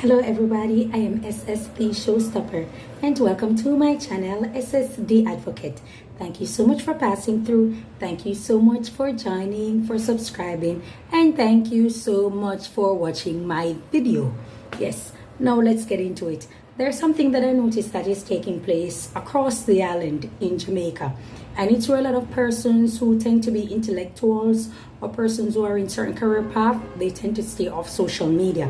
Hello everybody, I am SSD Showstopper and welcome to my channel SSD Advocate. Thank you so much for passing through. Thank you so much for joining, for subscribing, and thank you so much for watching my video. Yes, now let's get into it. There's something that I noticed that is taking place across the island in Jamaica, and it's where a lot of persons who tend to be intellectuals or persons who are in certain career path, they tend to stay off social media.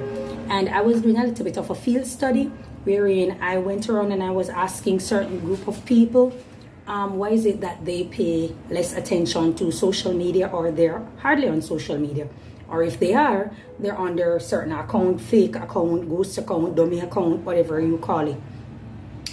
And I was doing a little bit of a field study wherein I went around and I was asking certain group of people why is it that they pay less attention to social media, or they're hardly on social media, or if they are, they're on their certain account, fake account, ghost account, dummy account, whatever you call it.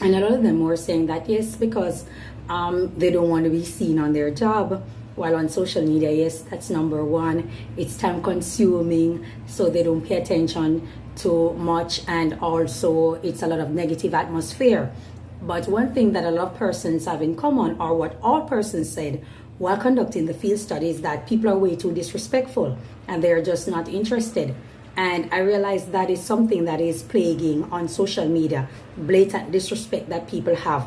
And a lot of them were saying that yes, because they don't want to be seen on their job while on social media. Yes, that's number one. It's time consuming, so they don't pay attention to much, and also it's a lot of negative atmosphere. But one thing that a lot of persons have in common, or what all persons said while conducting the field study, is that people are way too disrespectful and they're just not interested. And I realized that is something that is plaguing on social media, blatant disrespect that people have.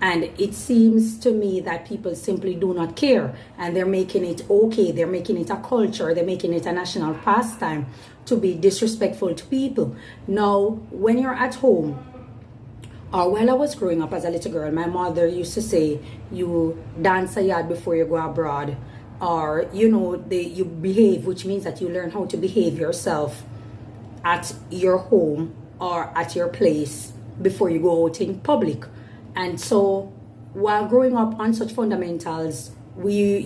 And it seems to me that people simply do not care, and they're making it okay, they're making it a culture, they're making it a national pastime to be disrespectful to people. Now, when you're at home, or while I was growing up as a little girl, my mother used to say, you dance a yard before you go abroad, or you behave, which means that you learn how to behave yourself at your home or at your place before you go out in public. And so while growing up on such fundamentals, we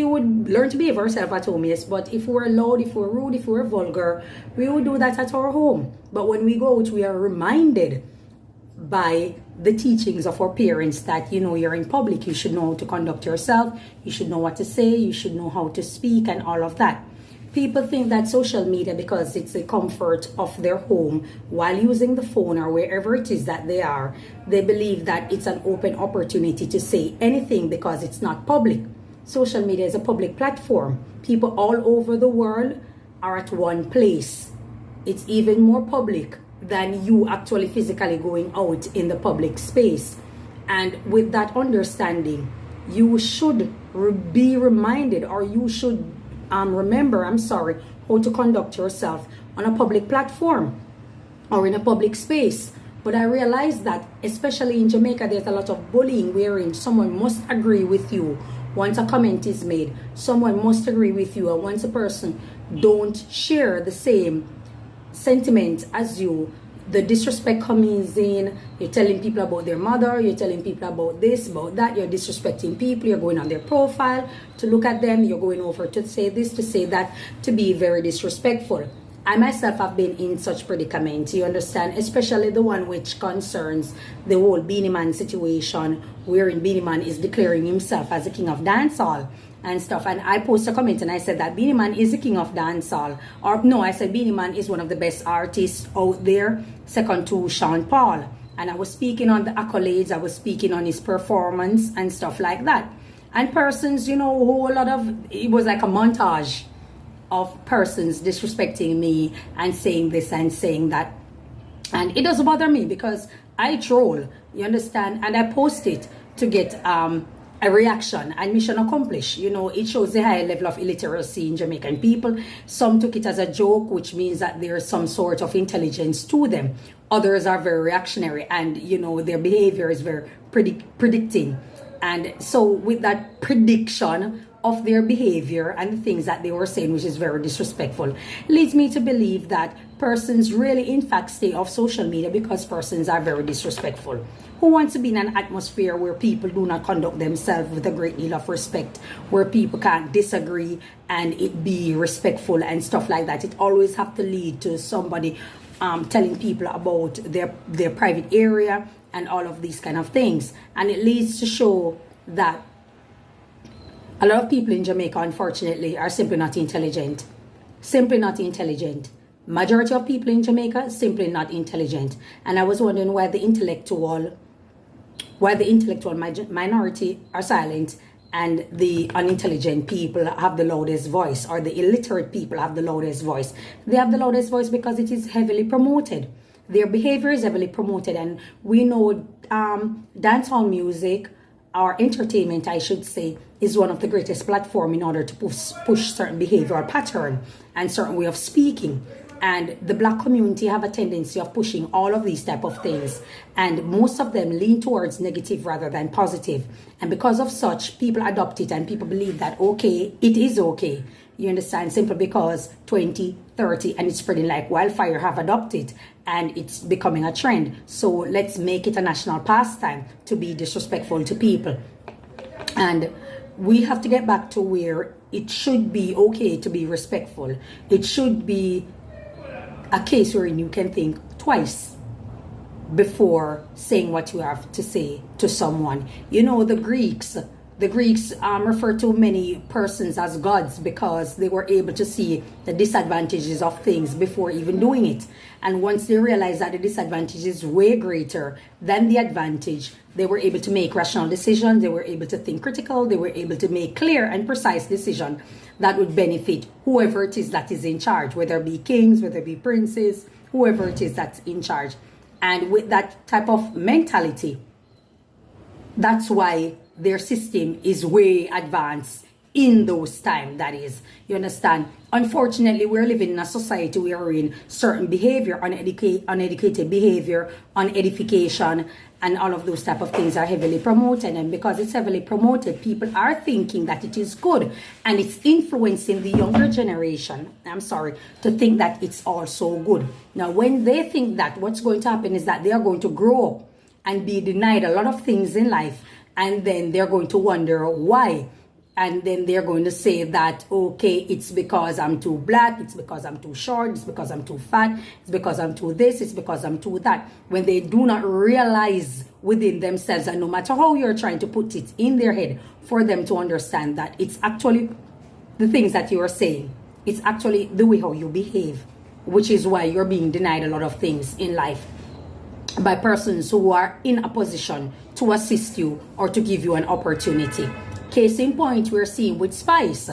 would learn to behave ourselves at home, yes, but if we're loud, if we're rude, if we're vulgar, we would do that at our home. But when we go out, we are reminded by the teachings of our parents that you're in public, you should know how to conduct yourself, you should know what to say, you should know how to speak, and all of that. People think that social media, because it's the comfort of their home while using the phone or wherever it is that they are, they believe that it's an open opportunity to say anything because it's not public. Social media is a public platform. People all over the world are at one place. It's even more public than you actually physically going out in the public space. And with that understanding, you should be reminded, or you should remember, how to conduct yourself on a public platform or in a public space. But I realized that, especially in Jamaica, there's a lot of bullying wherein someone must agree with you once a comment is made. Someone must agree with you, and once a person don't share the same sentiment as you, the disrespect comes in. You're telling people about their mother, you're telling people about this, about that, you're disrespecting people, you're going on their profile to look at them, you're going over to say this, to say that, to be very disrespectful. I myself have been in such predicaments, you understand, especially the one which concerns the whole Beenie Man situation, wherein Beenie Man is declaring himself as the king of dancehall and stuff. And I posted a comment and I said that Beenie Man is the king of dancehall. Or no, I said Beenie Man is one of the best artists out there, second to Sean Paul. And I was speaking on the accolades, I was speaking on his performance and stuff like that. And persons, it was like a montage of persons disrespecting me and saying this and saying that. And it doesn't bother me because I troll, you understand, and I post it to get a reaction, and mission accomplished. It shows the high level of illiteracy in Jamaican people. Some took it as a joke, which means that there's some sort of intelligence to them. Others are very reactionary, and their behavior is very predicting. And so with that prediction of their behavior and the things that they were saying, which is very disrespectful, leads me to believe that persons really in fact stay off social media because persons are very disrespectful. Who wants to be in an atmosphere where people do not conduct themselves with a great deal of respect, where people can't disagree and it be respectful and stuff like that? It always have to lead to somebody telling people about their private area and all of these kind of things. And it leads to show that a lot of people in Jamaica, unfortunately, are simply not intelligent. Simply not intelligent. Majority of people in Jamaica, simply not intelligent. And I was wondering why the intellectual minority are silent and the unintelligent people have the loudest voice, or the illiterate people have the loudest voice. They have the loudest voice because it is heavily promoted. Their behavior is heavily promoted, and we know dancehall music, or entertainment, I should say, is one of the greatest platform in order to push certain behavioral pattern and certain way of speaking. And the black community have a tendency of pushing all of these type of things, and most of them lean towards negative rather than positive. And because of such, people adopt it, and people believe that okay, it is okay. You understand? Simply because 20, 30, and it's spreading like wildfire, have adopted, and it's becoming a trend. So let's make it a national pastime to be disrespectful to people. And we have to get back to where it should be okay to be respectful. It should be a case wherein you can think twice before saying what you have to say to someone. You know, the Greeks refer to many persons as gods because they were able to see the disadvantages of things before even doing it. And once they realized that the disadvantage is way greater than the advantage, they were able to make rational decisions, they were able to think critical, they were able to make clear and precise decisions that would benefit whoever it is that is in charge, whether it be kings, whether it be princes, whoever it is that's in charge. And with that type of mentality, that's why their system is way advanced in those times, that is. You understand? Unfortunately, we're living in a society where we're in certain behavior, uneducated behavior, unedification, and all of those type of things are heavily promoted. And because it's heavily promoted, people are thinking that it is good, and it's influencing the younger generation, to think that it's also good. Now, when they think that, what's going to happen is that they are going to grow up and be denied a lot of things in life, and then they're going to wonder why. And then they're going to say that, okay, it's because I'm too black, it's because I'm too short, it's because I'm too fat, it's because I'm too this, it's because I'm too that. When they do not realize within themselves, and no matter how you're trying to put it in their head for them to understand that it's actually the things that you are saying, it's actually the way how you behave, which is why you're being denied a lot of things in life by persons who are in a position to assist you or to give you an opportunity. Case in point, we're seeing with Spice.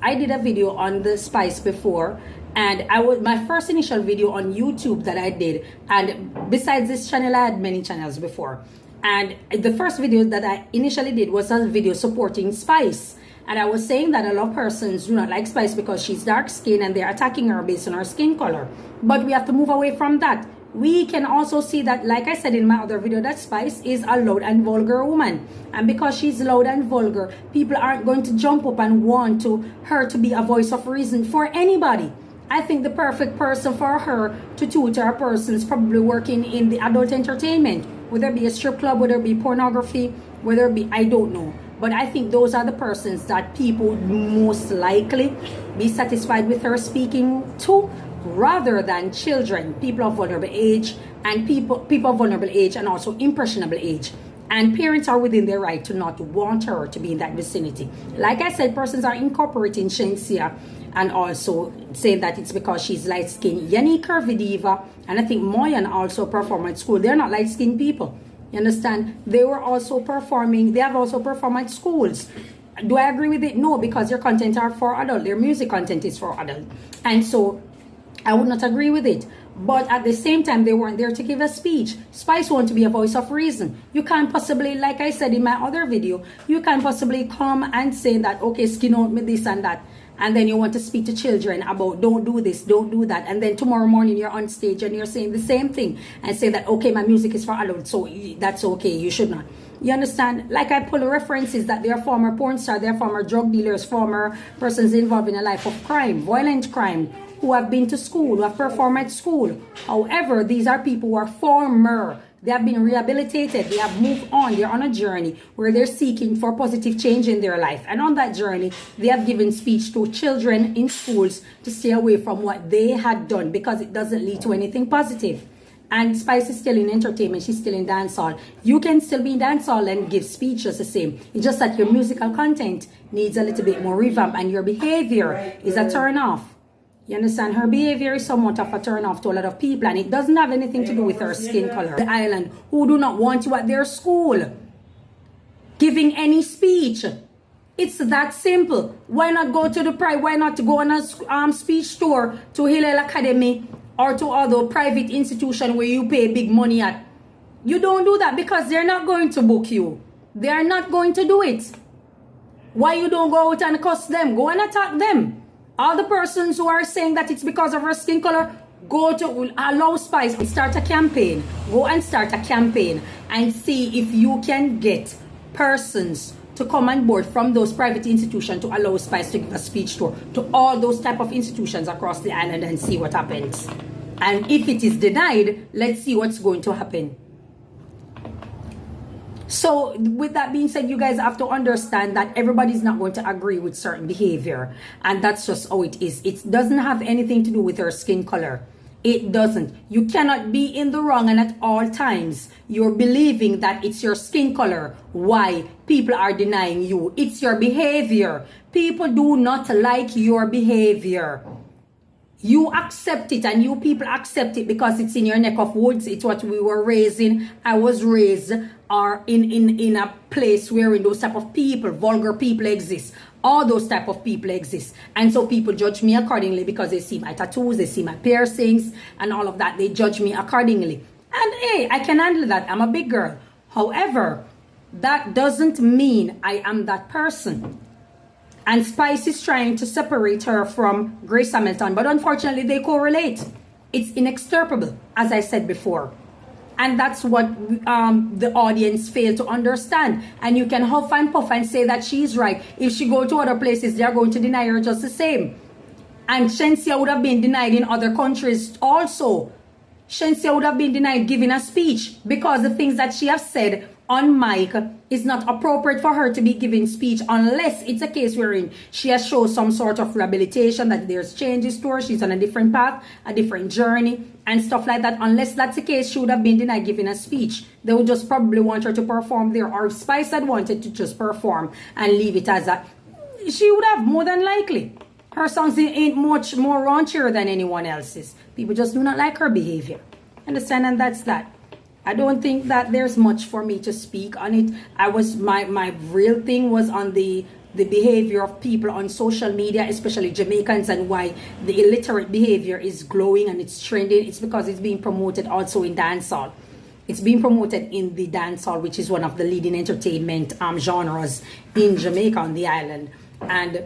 I did a video on the Spice before, and my first initial video on YouTube that I did, and besides this channel, I had many channels before. And the first video that I initially did was a video supporting Spice. And I was saying that a lot of persons do not like Spice because she's dark skinned and they're attacking her based on her skin color. But we have to move away from that. We can also see that, like I said in my other video, that Spice is a loud and vulgar woman. And because she's loud and vulgar, people aren't going to jump up and want her to be a voice of reason for anybody. I think the perfect person for her to tutor a person is probably working in the adult entertainment, whether it be a strip club, whether it be pornography, whether it be, I don't know. But I think those are the persons that people would most likely be satisfied with her speaking to, rather than children, people of vulnerable age, and people of vulnerable age and also impressionable age. And parents are within their right to not want her to be in that vicinity. Like I said, persons are incorporating Shensia and also saying that it's because she's light-skinned. Yani Curvy Diva and I think Moyan also perform at school. They're not light-skinned people. You understand? They have also performed at schools. Do I agree with it? No, because their content are for adult. Their music content is for adult. And so I would not agree with it. But at the same time, they weren't there to give a speech. Spice want to be a voice of reason. You can't possibly, like I said in my other video, you can't possibly come and say that, okay, skin out me this and that. And then you want to speak to children about don't do this, don't do that. And then tomorrow morning you're on stage and you're saying the same thing and say that, okay, my music is for adults, so that's okay, you should not. You understand? Like I pull references that they are former porn stars, they are former drug dealers, former persons involved in a life of crime, violent crime, who have been to school, who have performed at school. However, these are people who are former. They have been rehabilitated. They have moved on. They're on a journey where they're seeking for positive change in their life. And on that journey, they have given speech to children in schools to stay away from what they had done because it doesn't lead to anything positive. And Spice is still in entertainment. She's still in dancehall. You can still be in dancehall and give speeches the same. It's just that your musical content needs a little bit more revamp and your behavior is a turn off. You understand? Her behavior is somewhat of a turn off to a lot of people, and it doesn't have anything to do with her skin color. The island who do not want you at their school. giving any speech. It's that simple. Why not go to the private? Why not go on a speech tour to Hillel Academy or to other private institution where you pay big money at? You don't do that because they're not going to book you. They are not going to do it. Why you don't go out and cuss them? Go and attack them. All the persons who are saying that it's because of her skin color, go to Allow Spice and start a campaign. Go and start a campaign and see if you can get persons to come on board from those private institutions to allow Spice to give a speech tour to all those type of institutions across the island and see what happens. And if it is denied, let's see what's going to happen. So with that being said, you guys have to understand that everybody's not going to agree with certain behavior. And that's just how it is. It doesn't have anything to do with her skin color. It doesn't. You cannot be in the wrong, and at all times you're believing that it's your skin color why people are denying you. It's your behavior. People do not like your behavior. You accept it, and you people accept it because it's in your neck of woods. It's what we were raised in. I was raised in a place where those type of people, vulgar people exist. All those type of people exist. And so people judge me accordingly because they see my tattoos, they see my piercings and all of that. They judge me accordingly. And hey, I can handle that. I'm a big girl. However, that doesn't mean I am that person. And Spice is trying to separate her from Grace Hamilton. But unfortunately, they correlate. It's inextricable, as I said before. And that's what the audience fail to understand. And you can huff and puff and say that she's right. If she go to other places, they're going to deny her just the same. And Shensia would have been denied in other countries also. Shensia would have been denied giving a speech because the things that she has said on mic is not appropriate for her to be giving speech unless it's a case wherein she has shown some sort of rehabilitation, that there's changes to her, she's on a different path, a different journey and stuff like that. Unless that's the case, she would have been denied giving a speech. They would just probably want her to perform there, or if Spice had wanted to just perform and leave it as that, she would have, more than likely. Her songs ain't much more raunchier than anyone else's. People just do not like her behavior. Understand? And that's that. I don't think that there's much for me to speak on it. My real thing was on the behavior of people on social media, especially Jamaicans, and why the illiterate behavior is glowing and it's trending. It's because it's being promoted also in dancehall. It's being promoted in the dancehall, which is one of the leading entertainment genres in Jamaica, on the island. And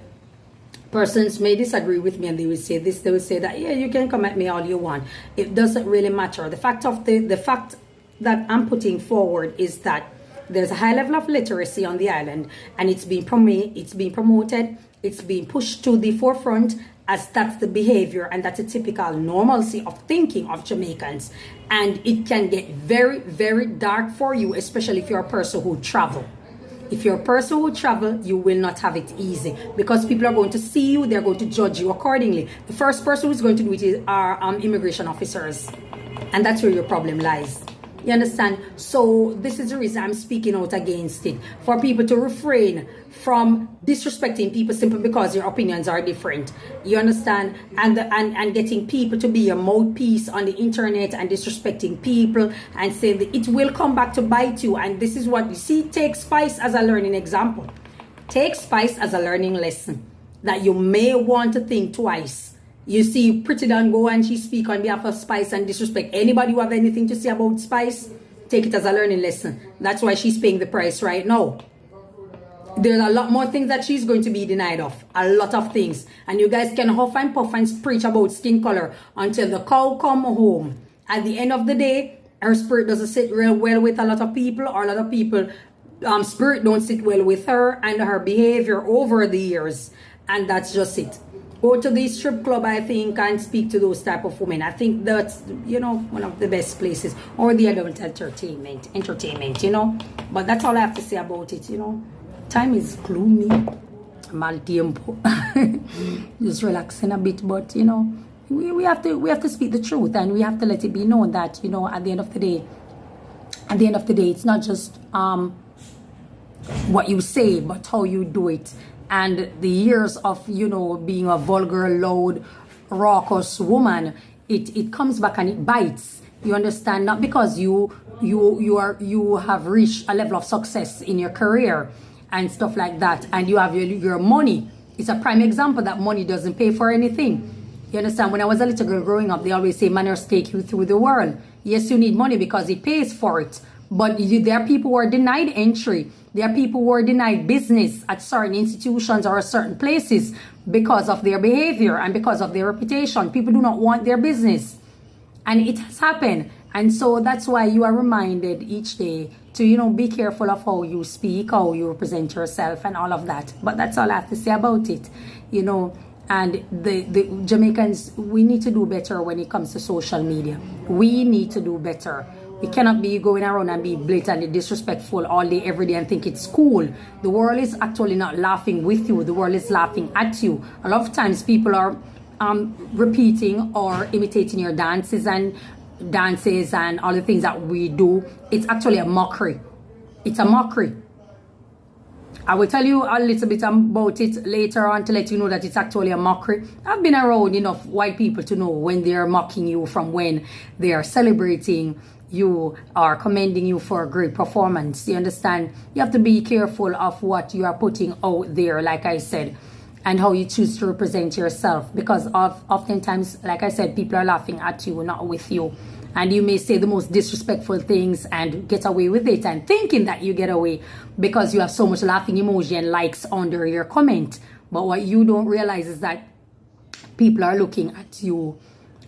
persons may disagree with me, and they will say this, they will say that, yeah, you can come at me all you want. It doesn't really matter. The fact that I'm putting forward is that there's a high level of literacy on the island, and it's being promoted, it's being pushed to the forefront as that's the behavior and that's a typical normalcy of thinking of Jamaicans. And it can get very, very dark for you, especially if you're a person who travel. If you're a person who travel, you will not have it easy because people are going to see you, they're going to judge you accordingly. The first person who's going to do it are immigration officers, and that's where your problem lies. You understand? So this is the reason I'm speaking out against it, for people to refrain from disrespecting people simply because their opinions are different. You understand? And getting people to be a mouthpiece on the internet and disrespecting people and saying that it will come back to bite you. And this is what you see. Take Spice as a learning example. Take Spice as a learning lesson that you may want to think twice. You see Pretty Don go and she speak on behalf of Spice and disrespect anybody who have anything to say about Spice. Take it as a learning lesson. That's why she's paying the price right now. There's a lot more things that she's going to be denied of. A lot of things. And you guys can huff and puff and preach about skin color until the cow come home. At the end of the day, her spirit doesn't sit real well with a lot of people, or a lot of people spirit don't sit well with her and her behavior over the years. And that's just it. Go to the strip club, I think, and speak to those type of women. I think that's, one of the best places. Or the adult entertainment, But that's all I have to say about it, Time is gloomy. Mal tiempo. Just relaxing a bit, but, we have to speak the truth, and we have to let it be known that, at the end of the day, it's not just what you say, but how you do it. And the years of, being a vulgar, loud, raucous woman, it comes back and it bites. You understand? Not because you have reached a level of success in your career and stuff like that, and you have your money. It's a prime example that money doesn't pay for anything. You understand? When I was a little girl growing up, they always say manners take you through the world. Yes, you need money because it pays for it. But there are people who are denied entry. There are people who are denied business at certain institutions or certain places because of their behavior and because of their reputation. People do not want their business. And it has happened. And so that's why you are reminded each day to, be careful of how you speak, how you represent yourself and all of that. But that's all I have to say about it, And the Jamaicans, we need to do better when it comes to social media. We need to do better. We cannot be going around and be blatantly disrespectful all day, every day and think it's cool. The world is actually not laughing with you. The world is laughing at you. A lot of times people are repeating or imitating your dances and all the things that we do. It's actually a mockery. It's a mockery. I will tell you a little bit about it later on to let you know that it's actually a mockery. I've been around enough white people to know when they're mocking you from when they are celebrating you or commending you for a great performance. You understand? You have to be careful of what you are putting out there, like I said, and how you choose to represent yourself, because oftentimes, like I said, people are laughing at you, not with you. And you may say the most disrespectful things and get away with it and thinking that you get away because you have so much laughing emoji and likes under your comment. But what you don't realize is that people are looking at you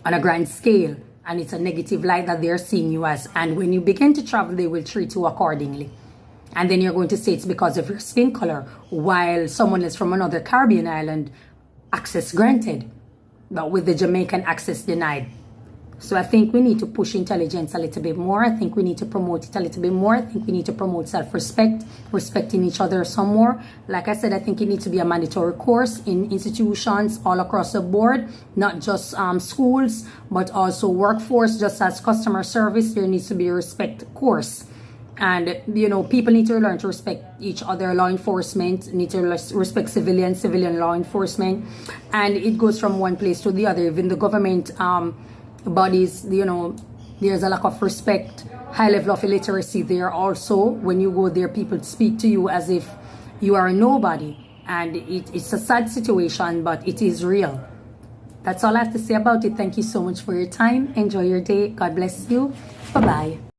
on a grand scale, and it's a negative light that they're seeing you as. And when you begin to travel, they will treat you accordingly. And then you're going to say it's because of your skin color, while someone is from another Caribbean island, access granted, but with the Jamaican access denied. So I think we need to push intelligence a little bit more. I think we need to promote it a little bit more. I think we need to promote self-respect, respecting each other some more. Like I said, I think it needs to be a mandatory course in institutions all across the board, not just schools, but also workforce, just as customer service. There needs to be a respect course. And, people need to learn to respect each other. Law enforcement need to respect civilian law enforcement. And it goes from one place to the other. Even the government bodies, there's a lack of respect, high level of illiteracy there also. When you go there, people speak to you as if you are a nobody. And it's a sad situation, but it is real. That's all I have to say about it. Thank you so much for your time. Enjoy your day. God bless you. Bye-bye.